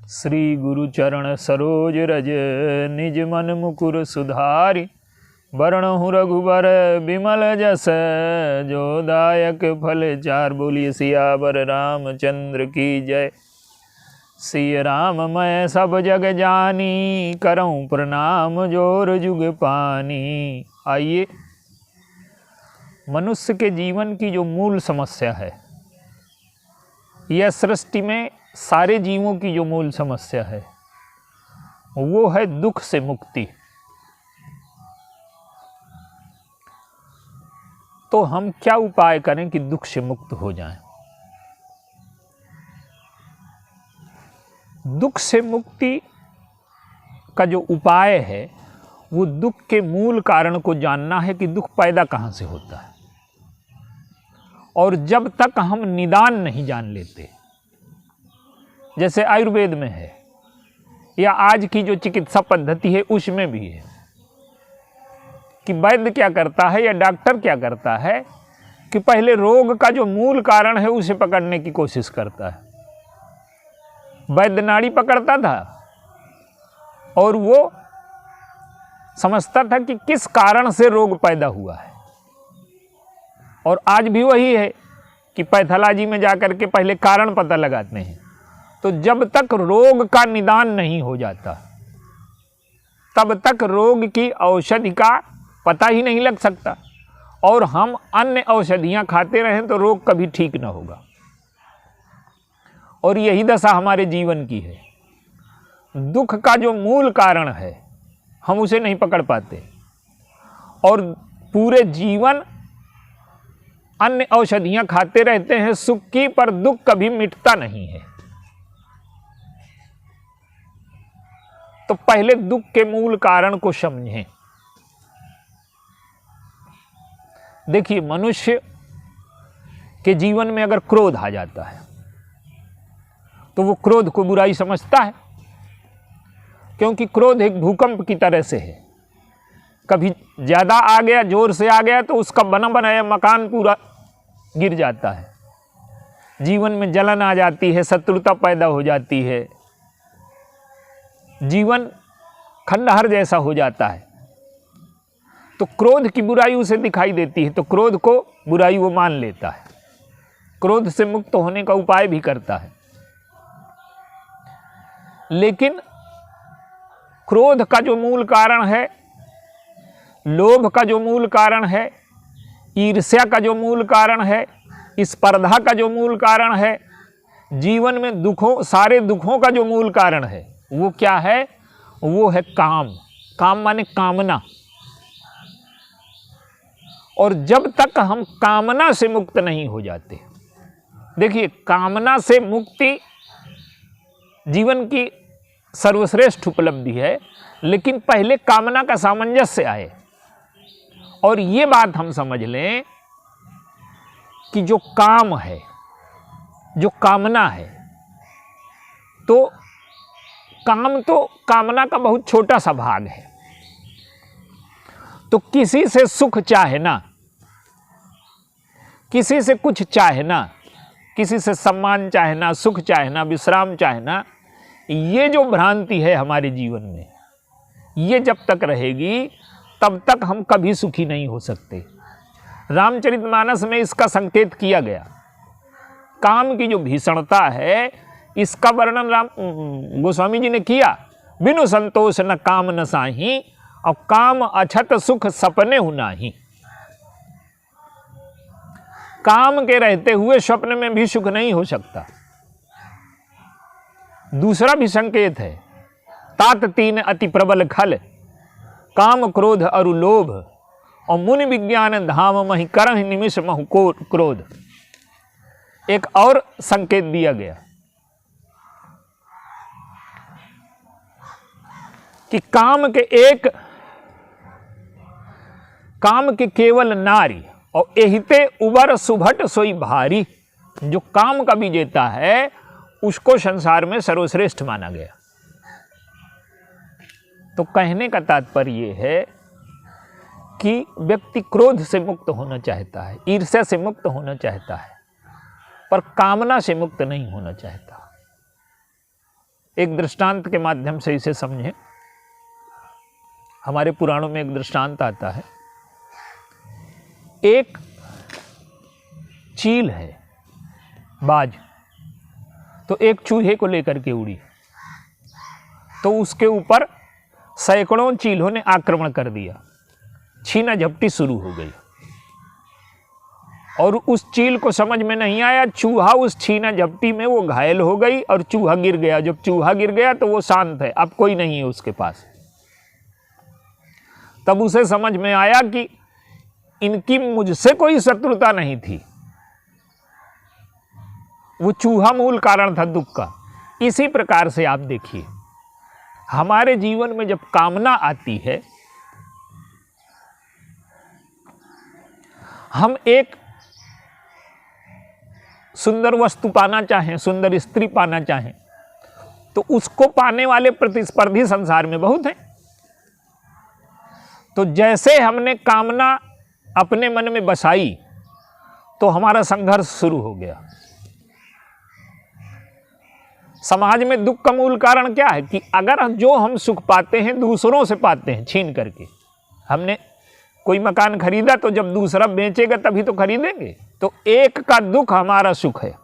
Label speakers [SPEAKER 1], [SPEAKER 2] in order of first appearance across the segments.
[SPEAKER 1] श्री गुरु चरण सरोज रज निज मन मुकुर सुधारि। वरणहु रघुबर विमल जस जो दायक फल चार। बोलिए सियावर रामचंद्र की जय। सिय राम मैं सब जग जानी करऊं प्रणाम जोर जुग पानी। आइए, मनुष्य के जीवन की जो मूल समस्या है, यह सृष्टि में सारे जीवों की जो मूल समस्या है वो है दुख से मुक्ति। तो हम क्या उपाय करें कि दुख से मुक्त हो जाएं? दुख से मुक्ति का जो उपाय है वो दुख के मूल कारण को जानना है कि दुख पैदा कहाँ से होता है। और जब तक हम निदान नहीं जान लेते, जैसे आयुर्वेद में है या आज की जो चिकित्सा पद्धति है उसमें भी है कि वैद्य क्या करता है या डॉक्टर क्या करता है कि पहले रोग का जो मूल कारण है उसे पकड़ने की कोशिश करता है। वैद्य नाड़ी पकड़ता था और वो समझता था कि किस कारण से रोग पैदा हुआ है। और आज भी वही है कि पैथोलॉजी में जाकर के पहले कारण पता लगाते हैं। तो जब तक रोग का निदान नहीं हो जाता तब तक रोग की औषधि का पता ही नहीं लग सकता। और हम अन्य औषधियां खाते रहें तो रोग कभी ठीक ना होगा। और यही दशा हमारे जीवन की है। दुख का जो मूल कारण है हम उसे नहीं पकड़ पाते और पूरे जीवन अन्य औषधियां खाते रहते हैं सुख की, पर दुख कभी मिटता नहीं है। तो पहले दुख के मूल कारण को समझें। देखिए, मनुष्य के जीवन में अगर क्रोध आ जाता है तो वो क्रोध को बुराई समझता है, क्योंकि क्रोध एक भूकंप की तरह से है। कभी ज़्यादा आ गया, जोर से आ गया तो उसका बना बनाया मकान पूरा गिर जाता है। जीवन में जलन आ जाती है, शत्रुता पैदा हो जाती है, जीवन खंडहर जैसा हो जाता है। तो क्रोध की बुराई उसे दिखाई देती है तो क्रोध को बुराई वो मान लेता है, क्रोध से मुक्त होने का उपाय भी करता है। लेकिन क्रोध का जो मूल कारण है, लोभ का जो मूल कारण है, ईर्ष्या का जो मूल कारण है, स्पर्धा का जो मूल कारण है, जीवन में दुखों, सारे दुखों का जो मूल कारण है वो क्या है? वो है काम। काम माने कामना। और जब तक हम कामना से मुक्त नहीं हो जाते, देखिए, कामना से मुक्ति जीवन की सर्वश्रेष्ठ उपलब्धि है, लेकिन पहले कामना का सामंजस्य आए। और ये बात हम समझ लें कि जो काम है, जो कामना है, तो काम तो कामना का बहुत छोटा सा भाग है। तो किसी से सुख चाहना, किसी से कुछ चाहना, किसी से सम्मान चाहना, सुख चाहना, विश्राम चाहना, ये जो भ्रांति है हमारे जीवन में, ये जब तक रहेगी तब तक हम कभी सुखी नहीं हो सकते। रामचरितमानस में इसका संकेत किया गया। काम की जो भीषणता है इसका वर्णन राम गोस्वामी जी ने किया। बिनु संतोष न काम न साही, और काम अछत सुख सपने हु नाही। काम के रहते हुए स्वप्न में भी सुख नहीं हो सकता। दूसरा भी संकेत है, तात तीन अति प्रबल खल, काम क्रोध अरु लोभ, और मुनि विज्ञान धाम महि करहि निमिष महु क्रोध। एक और संकेत दिया गया कि काम के केवल नारी, और एहिते उबर सुभट सोई भारी। जो काम का विजेता है उसको संसार में सर्वश्रेष्ठ माना गया। तो कहने का तात्पर्य ये है कि व्यक्ति क्रोध से मुक्त होना चाहता है, ईर्ष्या से मुक्त होना चाहता है, पर कामना से मुक्त नहीं होना चाहता। एक दृष्टांत के माध्यम से इसे समझें। हमारे पुराणों में एक दृष्टांत आता है। एक चील है बाज, तो एक चूहे को लेकर के उड़ी, तो उसके ऊपर सैकड़ों चीलों ने आक्रमण कर दिया। छीना झपटी शुरू हो गई और उस चील को समझ में नहीं आया, चूहा उस छीना झपटी में वो घायल हो गई और चूहा गिर गया। जब चूहा गिर गया तो वो शांत है, अब कोई नहीं है उसके पास। तब उसे समझ में आया कि इनकी मुझसे कोई शत्रुता नहीं थी, वो चूहा मूल कारण था दुख का। इसी प्रकार से आप देखिए, हमारे जीवन में जब कामना आती है, हम एक सुंदर वस्तु पाना चाहें, सुंदर स्त्री पाना चाहें, तो उसको पाने वाले प्रतिस्पर्धी संसार में बहुत हैं। तो जैसे हमने कामना अपने मन में बसाई तो हमारा संघर्ष शुरू हो गया। समाज में दुख का मूल कारण क्या है कि अगर जो हम सुख पाते हैं दूसरों से पाते हैं छीन करके। हमने कोई मकान खरीदा तो जब दूसरा बेचेगा तभी तो खरीदेंगे, तो एक का दुख हमारा सुख है।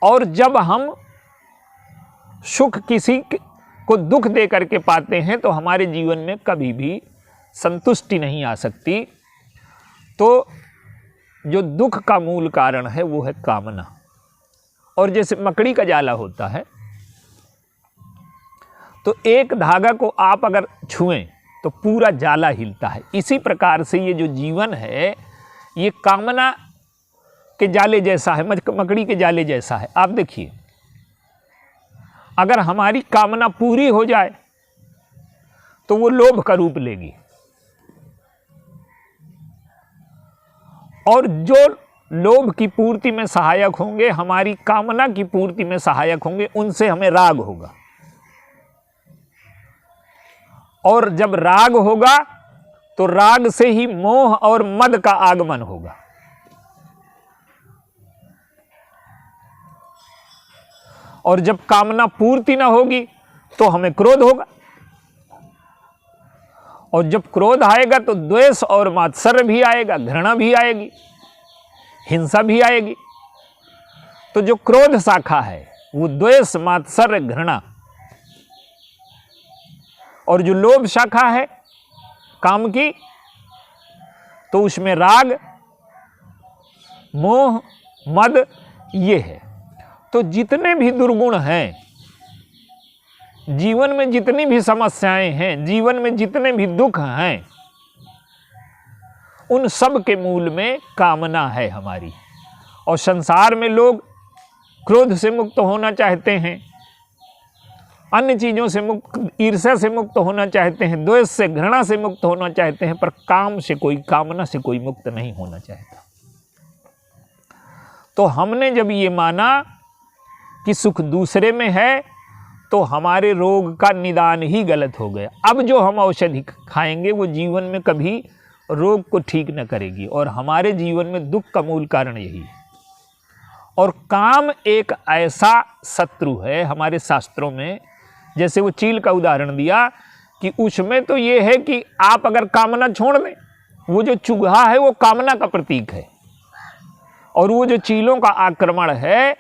[SPEAKER 1] और जब हम सुख किसी को दुख दे करके पाते हैं तो हमारे जीवन में कभी भी संतुष्टि नहीं आ सकती। तो जो दुख का मूल कारण है वो है कामना। और जैसे मकड़ी का जाला होता है, तो एक धागा को आप अगर छुएं तो पूरा जाला हिलता है। इसी प्रकार से ये जो जीवन है ये कामना के जाले जैसा है, मकड़ी के जाले जैसा है। आप देखिए, अगर हमारी कामना पूरी हो जाए तो वो लोभ का रूप लेगी, और जो लोभ की पूर्ति में सहायक होंगे, हमारी कामना की पूर्ति में सहायक होंगे, उनसे हमें राग होगा। और जब राग होगा तो राग से ही मोह और मद का आगमन होगा। और जब कामना पूर्ति ना होगी तो हमें क्रोध होगा, और जब क्रोध आएगा तो द्वेष और मात्सर्य भी आएगा, घृणा भी आएगी, हिंसा भी आएगी। तो जो क्रोध शाखा है वो द्वेष, मात्सर्य, घृणा, और जो लोभ शाखा है काम की, तो उसमें राग, मोह, मद ये है। तो जितने भी दुर्गुण हैं, जीवन में जितनी भी समस्याएं हैं, जीवन में जितने भी दुख हैं, उन सब के मूल में कामना है हमारी। और संसार में लोग क्रोध से मुक्त होना चाहते हैं, अन्य चीज़ों से मुक्त, ईर्ष्या से मुक्त होना चाहते हैं, द्वेष से, घृणा से मुक्त होना चाहते हैं, पर काम से कोई, कामना से कोई मुक्त नहीं होना चाहता। तो हमने जब ये माना कि सुख दूसरे में है तो हमारे रोग का निदान ही गलत हो गया। अब जो हम औषधि खाएंगे वो जीवन में कभी रोग को ठीक न करेगी, और हमारे जीवन में दुख का मूल कारण यही है। और काम एक ऐसा शत्रु है हमारे शास्त्रों में, जैसे वो चील का उदाहरण दिया कि उसमें तो ये है कि आप अगर कामना छोड़ दें, वो जो चूहा है वो कामना का प्रतीक है, और वो जो चीलों का आक्रमण है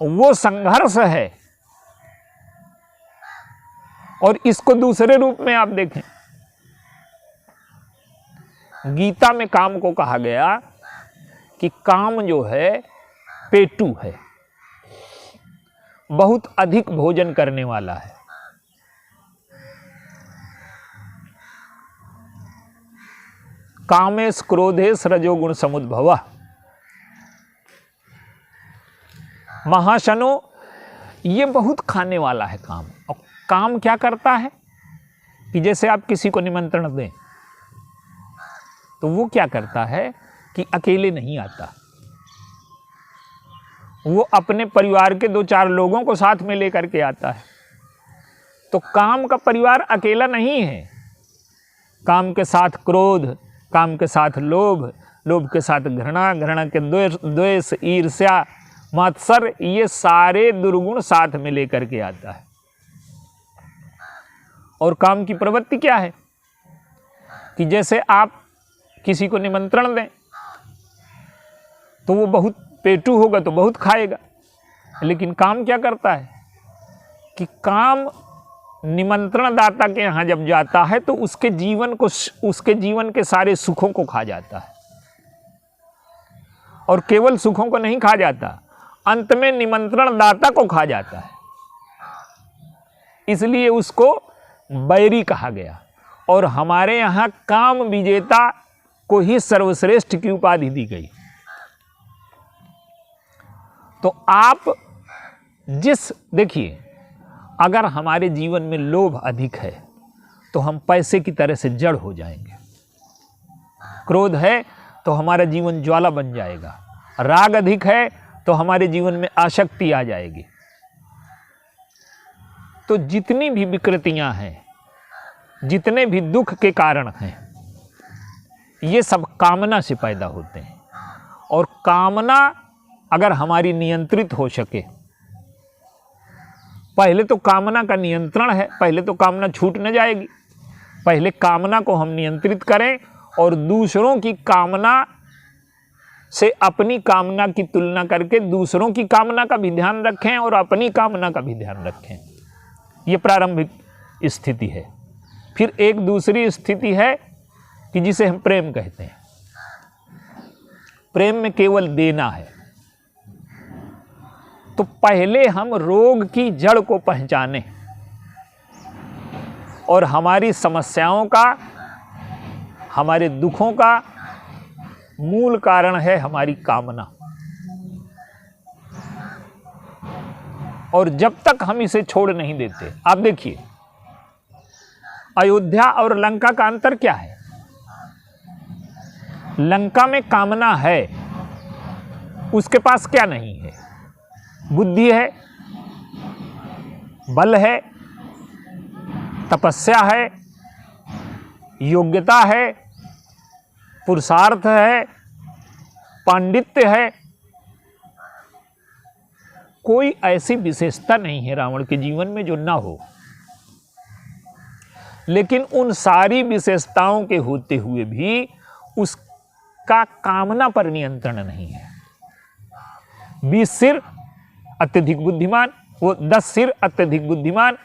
[SPEAKER 1] वो संघर्ष है। और इसको दूसरे रूप में आप देखें, गीता में काम को कहा गया कि काम जो है पेटू है, बहुत अधिक भोजन करने वाला है। कामेश क्रोधेश रजोगुण समुद्भव। महाशनो, ये बहुत खाने वाला है काम। और काम क्या करता है कि जैसे आप किसी को निमंत्रण दें तो वो क्या करता है कि अकेले नहीं आता, वो अपने परिवार के 2-4 लोगों को साथ में लेकर के आता है। तो काम का परिवार अकेला नहीं है। काम के साथ क्रोध, काम के साथ लोभ, लोभ के साथ घृणा, घृणा के द्वेष, ईर्ष्या, मत्सर, ये सारे दुर्गुण साथ में लेकर के आता है। और काम की प्रवृत्ति क्या है कि जैसे आप किसी को निमंत्रण दें तो वो बहुत पेटू होगा तो बहुत खाएगा, लेकिन काम क्या करता है कि काम निमंत्रण दाता के यहाँ जब जाता है तो उसके जीवन के सारे सुखों को खा जाता है। और केवल सुखों को नहीं खा जाता, अंत में निमंत्रण दाता को खा जाता है। इसलिए उसको बैरी कहा गया। और हमारे यहाँ काम विजेता को ही सर्वश्रेष्ठ की उपाधि दी गई। तो आप देखिए, अगर हमारे जीवन में लोभ अधिक है तो हम पैसे की तरह से जड़ हो जाएंगे। क्रोध है तो हमारा जीवन ज्वाला बन जाएगा। राग अधिक है तो हमारे जीवन में आसक्ति आ जाएगी। तो जितनी भी विकृतियां हैं, जितने भी दुख के कारण हैं, ये सब कामना से पैदा होते हैं। और कामना अगर हमारी नियंत्रित हो सके, पहले तो कामना का नियंत्रण है, पहले तो कामना छूट न जाएगी। पहले कामना को हम नियंत्रित करें और दूसरों की कामना से अपनी कामना की तुलना करके दूसरों की कामना का भी ध्यान रखें और अपनी कामना का भी ध्यान रखें। ये प्रारंभिक स्थिति है। फिर एक दूसरी स्थिति है कि जिसे हम प्रेम कहते हैं। प्रेम में केवल देना है। तो पहले हम रोग की जड़ को पहचानें और हमारी समस्याओं का, हमारे दुखों का मूल कारण है हमारी कामना। और जब तक हम इसे छोड़ नहीं देते, आप देखिए अयोध्या और लंका का अंतर क्या है। लंका में कामना है, उसके पास क्या नहीं है? बुद्धि है, बल है, तपस्या है, योग्यता है, पुरुषार्थ है, पांडित्य है। कोई ऐसी विशेषता नहीं है रावण के जीवन में जो ना हो। लेकिन उन सारी विशेषताओं के होते हुए भी उसका कामना पर नियंत्रण नहीं है। 20 सिर अत्यधिक बुद्धिमान, वो 10 सिर अत्यधिक बुद्धिमान,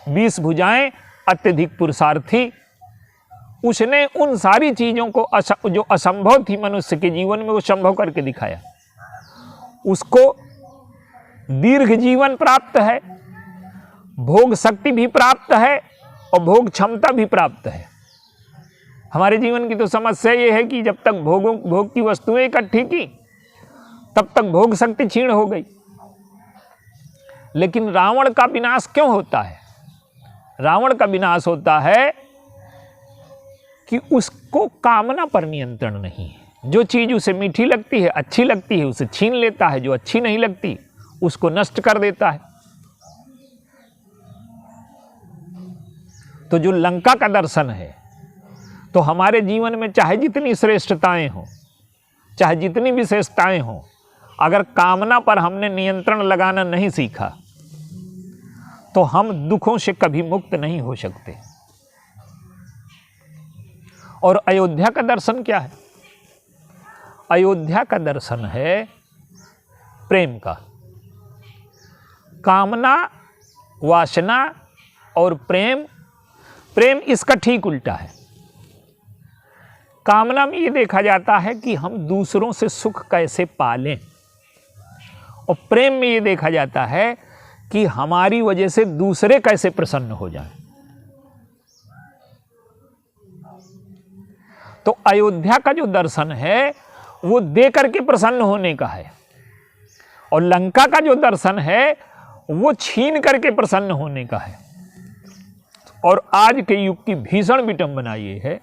[SPEAKER 1] 20 भुजाएं अत्यधिक पुरुषार्थी। उसने उन सारी चीजों को जो असंभव थी मनुष्य के जीवन में, वो संभव करके दिखाया। उसको दीर्घ जीवन प्राप्त है, भोग शक्ति भी प्राप्त है और भोग क्षमता भी प्राप्त है। हमारे जीवन की तो समस्या ये है कि जब तक भोग की वस्तुएं इकट्ठी की तब तक भोग शक्ति क्षीण हो गई। लेकिन रावण का विनाश क्यों होता है? रावण का विनाश होता है कि उसको कामना पर नियंत्रण नहीं है। जो चीज उसे मीठी लगती है, अच्छी लगती है, उसे छीन लेता है। जो अच्छी नहीं लगती उसको नष्ट कर देता है। तो जो लंका का दर्शन है, तो हमारे जीवन में चाहे जितनी श्रेष्ठताएं हों, चाहे जितनी विशेषताएं हों, अगर कामना पर हमने नियंत्रण लगाना नहीं सीखा तो हम दुखों से कभी मुक्त नहीं हो सकते। और अयोध्या का दर्शन क्या है? अयोध्या का दर्शन है प्रेम का। कामना, वासना और प्रेम इसका ठीक उल्टा है। कामना में ये देखा जाता है कि हम दूसरों से सुख कैसे पालें, और प्रेम में ये देखा जाता है कि हमारी वजह से दूसरे कैसे प्रसन्न हो जाएं। तो अयोध्या का जो दर्शन है वो दे करके प्रसन्न होने का है, और लंका का जो दर्शन है वो छीन करके प्रसन्न होने का है। और आज के युग की भीषण विडंबना ये है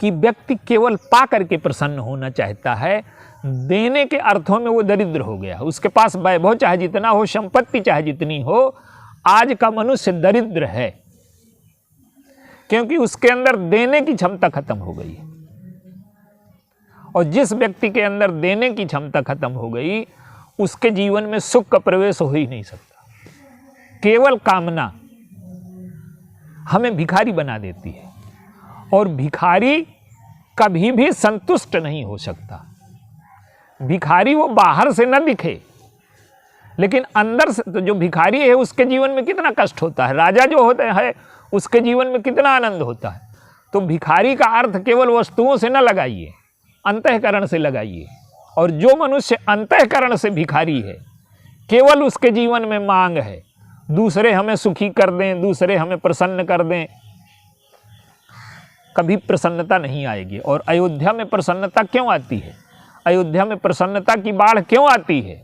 [SPEAKER 1] कि व्यक्ति केवल पा करके प्रसन्न होना चाहता है। देने के अर्थों में वो दरिद्र हो गया। उसके पास वैभव चाहे जितना हो, संपत्ति चाहे जितनी हो, आज का मनुष्य दरिद्र है, क्योंकि उसके अंदर देने की क्षमता खत्म हो गई है। और जिस व्यक्ति के अंदर देने की क्षमता खत्म हो गई, उसके जीवन में सुख का प्रवेश हो ही नहीं सकता। केवल कामना हमें भिखारी बना देती है, और भिखारी कभी भी संतुष्ट नहीं हो सकता। भिखारी वो बाहर से न दिखे, लेकिन अंदर से तो जो भिखारी है उसके जीवन में कितना कष्ट होता है, राजा जो होता है उसके जीवन में कितना आनंद होता है। तो भिखारी का अर्थ केवल वस्तुओं से न लगाइए, अंतःकरण से लगाइए। और जो मनुष्य अंतःकरण से भिखारी है, केवल उसके जीवन में मांग है, दूसरे हमें सुखी कर दें, दूसरे हमें प्रसन्न कर दें, कभी प्रसन्नता नहीं आएगी। और अयोध्या में प्रसन्नता क्यों आती है? अयोध्या में प्रसन्नता की बाढ़ क्यों आती है?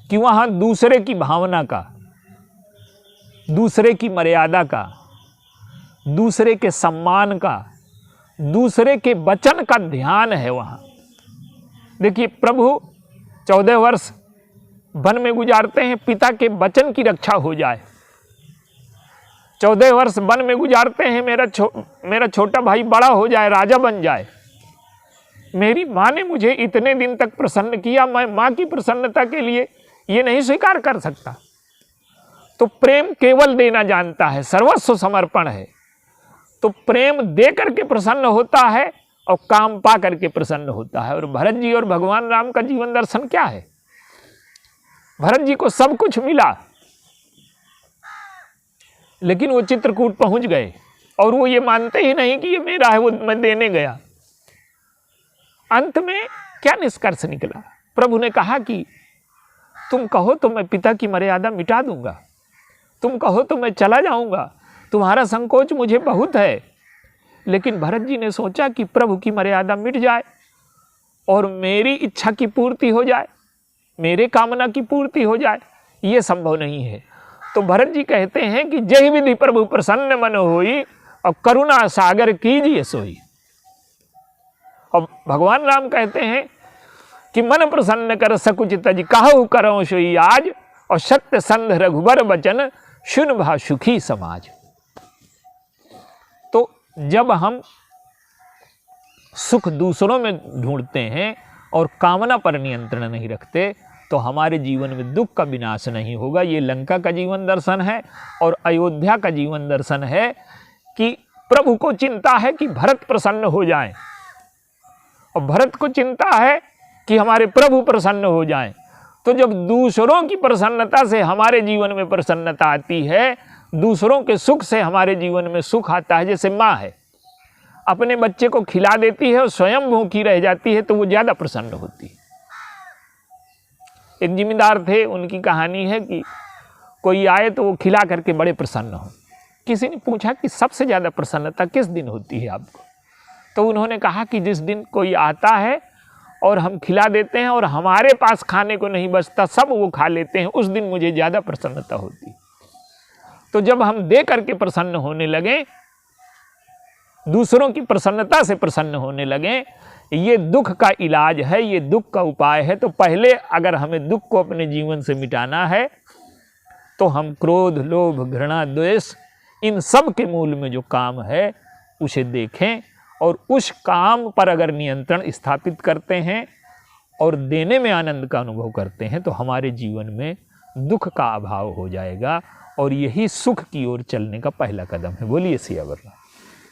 [SPEAKER 1] कि वहाँ दूसरे की भावना का, दूसरे की मर्यादा का, दूसरे के सम्मान का, दूसरे के वचन का ध्यान है। वहाँ देखिए, प्रभु 14 वर्ष वन में गुजारते हैं, पिता के वचन की रक्षा हो जाए। 14 वर्ष वन में गुजारते हैं, मेरा छोटा भाई बड़ा हो जाए, राजा बन जाए। मेरी माँ ने मुझे इतने दिन तक प्रसन्न किया, मैं माँ की प्रसन्नता के लिए ये नहीं स्वीकार कर सकता। तो प्रेम केवल देना जानता है, सर्वस्व समर्पण है। तो प्रेम दे करके प्रसन्न होता है और काम पा करके प्रसन्न होता है। और भरत जी और भगवान राम का जीवन दर्शन क्या है? भरत जी को सब कुछ मिला, लेकिन वो चित्रकूट पहुंच गए और वो ये मानते ही नहीं कि ये मेरा है, वो मैं देने गया। अंत में क्या निष्कर्ष निकला? प्रभु ने कहा कि तुम कहो तो मैं पिता की मर्यादा मिटा दूंगा, तुम कहो तो मैं चला जाऊंगा, तुम्हारा संकोच मुझे बहुत है। लेकिन भरत जी ने सोचा कि प्रभु की मर्यादा मिट जाए और मेरी इच्छा की पूर्ति हो जाए, मेरे कामना की पूर्ति हो जाए, ये संभव नहीं है। तो भरत जी कहते हैं कि जय विधि प्रभु प्रसन्न मन होई और करुणा सागर कीजिए सोई। और भगवान राम कहते हैं कि मन प्रसन्न कर सकुच तज कहु करो सोई आज, और सत्य संध रघुबर वचन सुन भा सुखी समाज। तो जब हम सुख दूसरों में ढूंढते हैं और कामना पर नियंत्रण नहीं रखते, तो हमारे जीवन में दुख का विनाश नहीं होगा। ये लंका का जीवन दर्शन है और अयोध्या का जीवन दर्शन है कि प्रभु को चिंता है कि भरत प्रसन्न हो जाएं, और भरत को चिंता है कि हमारे प्रभु प्रसन्न हो जाएं। तो जब दूसरों की प्रसन्नता से हमारे जीवन में प्रसन्नता आती है, दूसरों के सुख से हमारे जीवन में सुख आता है। जैसे माँ है, अपने बच्चे को खिला देती है और स्वयं भूखी रह जाती है, तो वो ज़्यादा प्रसन्न होती है। एक जिम्मेदार थे, उनकी कहानी है कि कोई आए तो वो खिला करके बड़े प्रसन्न हो। किसी ने पूछा कि सबसे ज़्यादा प्रसन्नता किस दिन होती है आपको? तो उन्होंने कहा कि जिस दिन कोई आता है और हम खिला देते हैं और हमारे पास खाने को नहीं बचता, सब वो खा लेते हैं, उस दिन मुझे ज़्यादा प्रसन्नता होती है। तो जब हम दे करके प्रसन्न होने लगे, दूसरों की प्रसन्नता से प्रसन्न होने लगे, ये दुख का इलाज है, ये दुख का उपाय है। तो पहले अगर हमें दुख को अपने जीवन से मिटाना है, तो हम क्रोध, लोभ, घृणा, द्वेष, इन सब के मूल में जो काम है उसे देखें, और उस काम पर अगर नियंत्रण स्थापित करते हैं और देने में आनंद का अनुभव करते हैं, तो हमारे जीवन में दुख का अभाव हो जाएगा, और यही सुख की ओर चलने का पहला कदम है। बोलिए सियावर राम।